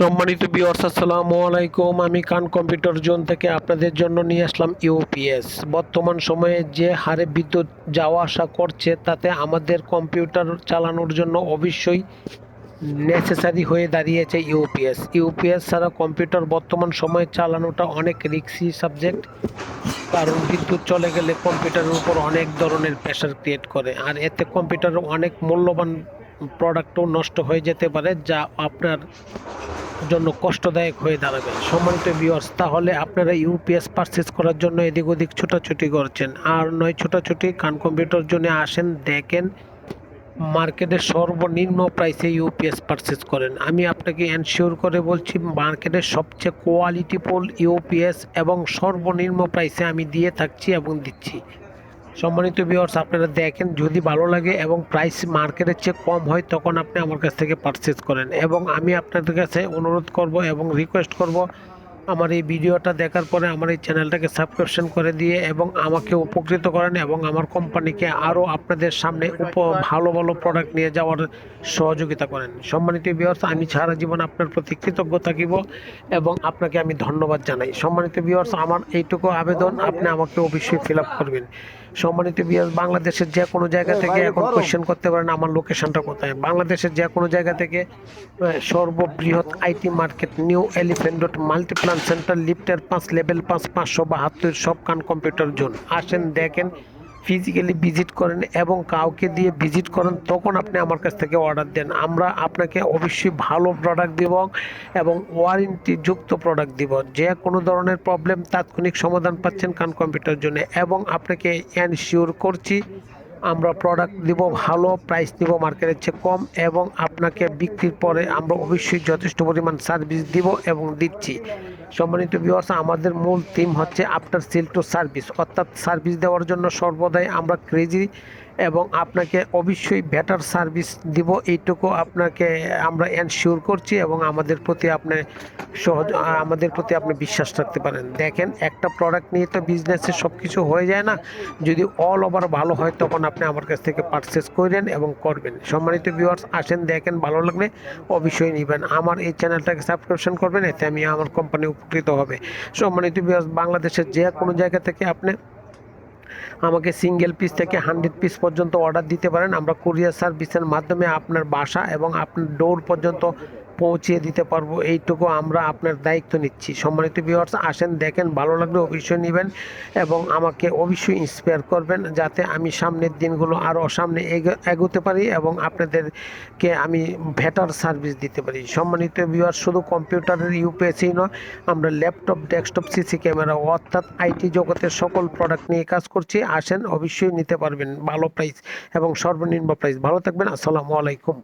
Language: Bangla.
সম্মানিত ভিউয়ার্স, আসসালামু আলাইকুম। আমি খান কম্পিউটার জোন থেকে আপনাদের জন্য নিয়ে আসলাম ইউপিএস। বর্তমান সময়ে যে হারে বিদ্যুৎ যাওয়া আসা করছে তাতে আমাদের কম্পিউটার চালানোর জন্য অবশ্যই নেসেসারি হয়ে দাঁড়িয়েছে ইউপিএস। ইউপিএস ছাড়া কম্পিউটার বর্তমান সময়ে চালানোটা অনেক রিস্কি সাবজেক্ট, কারণ বিদ্যুৎ চলে গেলে কম্পিউটারের উপর অনেক ধরনের প্রেশার ক্রিয়েট করে, আর এতে কম্পিউটারের অনেক মূল্যবান প্রোডাক্টও নষ্ট হয়ে যেতে পারে, যা আপনার জন্য কষ্টদায়ক হয়ে দাঁড়াবে। সম্মানিত ভিউয়ার্স, তাহলে আপনারা ইউপিএস পারচেজ করার জন্য এদিক ওদিক ছোটাছুটি করছেন, আর নয় ছোটাছুটি, খান কম্পিউটার জন্য আসেন, দেখেন মার্কেটের সর্বনিম্ন প্রাইসে ইউপিএস পারচেজ করেন। আমি আপনাকে এনশিওর করে বলছি, মার্কেটের সবচেয়ে কোয়ালিটিফুল ইউপিএস এবং সর্বনিম্ন প্রাইসে আমি দিয়ে থাকছি এবং দিচ্ছি। সম্মানিত ভিউয়ার্স, আপনারা দেখেন, যদি ভালো লাগে এবং প্রাইস মার্কেটের চেয়ে কম হয় তখন আপনি আমার কাছ থেকে পারচেজ করেন। এবং আমি আপনাদের কাছে অনুরোধ করব এবং রিকোয়েস্ট করব, আমার এই ভিডিওটা দেখার পরে আমার এই চ্যানেলটাকে সাবস্ক্রিপশন করে দিয়ে এবং আমাকে উপকৃত করেন এবং আমার কোম্পানিকে আরও আপনাদের সামনে ভালো ভালো প্রোডাক্ট নিয়ে যাওয়ার সহযোগিতা করেন। সম্মানিত ভিউয়ার্স, আমি সারা জীবন আপনার প্রতি কৃতজ্ঞ থাকিব এবং আপনাকে আমি ধন্যবাদ জানাই। সম্মানিত ভিউয়ার্স, আমার এইটুকু আবেদন, আপনি আমাকে অবশ্যই ফিল আপ করবেন। সম্মানিত ভিউয়ার্স, বাংলাদেশের যে কোনো জায়গা থেকে এখন কোয়েশ্চেন করতে পারেন আমার লোকেশনটা কোথায়। বাংলাদেশের যে কোনো জায়গা থেকে সর্ববৃহৎ IT market new elephant road Multiplan centre, লিফটের 5, লেভেল 5, 572, সব খান কম্পিউটার জোন। আসেন, দেখেন, ফিজিক্যালি ভিজিট করেন এবং কাউকে দিয়ে ভিজিট করেন, তখন আপনি আমার কাছ থেকে অর্ডার দেন। আমরা আপনাকে অবশ্যই ভালো প্রোডাক্ট দিব এবং ওয়ারেন্টি যুক্ত প্রোডাক্ট দিব। যে কোনো ধরনের প্রবলেম তাৎক্ষণিক সমাধান পাচ্ছেন খান কম্পিউটার জন্য, এবং আপনাকে এনশিওর করছি আমরা প্রোডাক্ট দিব ভালো, প্রাইস দিব মার্কেটের চেয়ে কম, এবং আপনাকে বিক্রির পরে আমরা অবশ্যই যথেষ্ট পরিমাণ সার্ভিস দিব এবং দিচ্ছি। সম্মানিত ভিউয়ার্স, আমাদের মূল থিম হচ্ছে আফটার সেল টু সার্ভিস, অর্থাৎ সার্ভিস দেওয়ার জন্য সর্বদাই আমরা ক্রেজি এবং আপনাকে অবশ্যই বেটার সার্ভিস দিব, এইটুকু আপনাকে আমরা এনশিওর করছি এবং আমাদের প্রতি আপনি বিশ্বাস রাখতে পারেন। দেখেন, একটা প্রোডাক্ট নিয়ে তো বিজনেসে সব কিছু হয়ে যায় না, যদি অল ওভার ভালো হয় তখন আপনি আমার কাছ থেকে পারচেস করেন এবং করবেন। সম্মানিত ভিউয়ার্স, আসেন, দেখেন, ভালো লাগলে অবশ্যই নেবেন। আমার এই চ্যানেলটাকে সাবস্ক্রিপশন করবেন, এতে আমি আমার কোম্পানি উপকৃত হবে। সম্মানিত ভিউয়ার্স, বাংলাদেশের যে কোনো জায়গা থেকে আপনি আমাকে সিঙ্গেল পিস থেকে 100 পিস পর্যন্ত অর্ডার দিতে পারেন। আমরা কুরিয়ার সার্ভিসের মাধ্যমে আপনার বাসা এবং আপনার ডোর পর্যন্ত পৌঁছিয়ে দিতে পারবো, এইটুকু আমরা আপনার দায়িত্ব নিচ্ছি। সম্মানিত ভিউয়ার্স, আসেন, দেখেন, ভালো লাগলে অবশ্যই নেবেন এবং আমাকে অবশ্যই ইন্সপায়ার করবেন, যাতে আমি সামনের দিনগুলো আরও সামনে এগোতে পারি এবং আপনাদেরকে আমি বেটার সার্ভিস দিতে পারি। সম্মানিত ভিউয়ার্স, শুধু কম্পিউটারের ইউপিএসই নয়, আমরা ল্যাপটপ, ডেস্কটপ, সিসি ক্যামেরা, অর্থাৎ আইটি জগতের সকল প্রোডাক্ট নিয়ে কাজ করছি। আসেন, অবশ্যই নিতে পারবেন ভালো প্রাইস এবং সর্বনিম্ন প্রাইস। ভালো থাকবেন। আসসালামু আলাইকুম।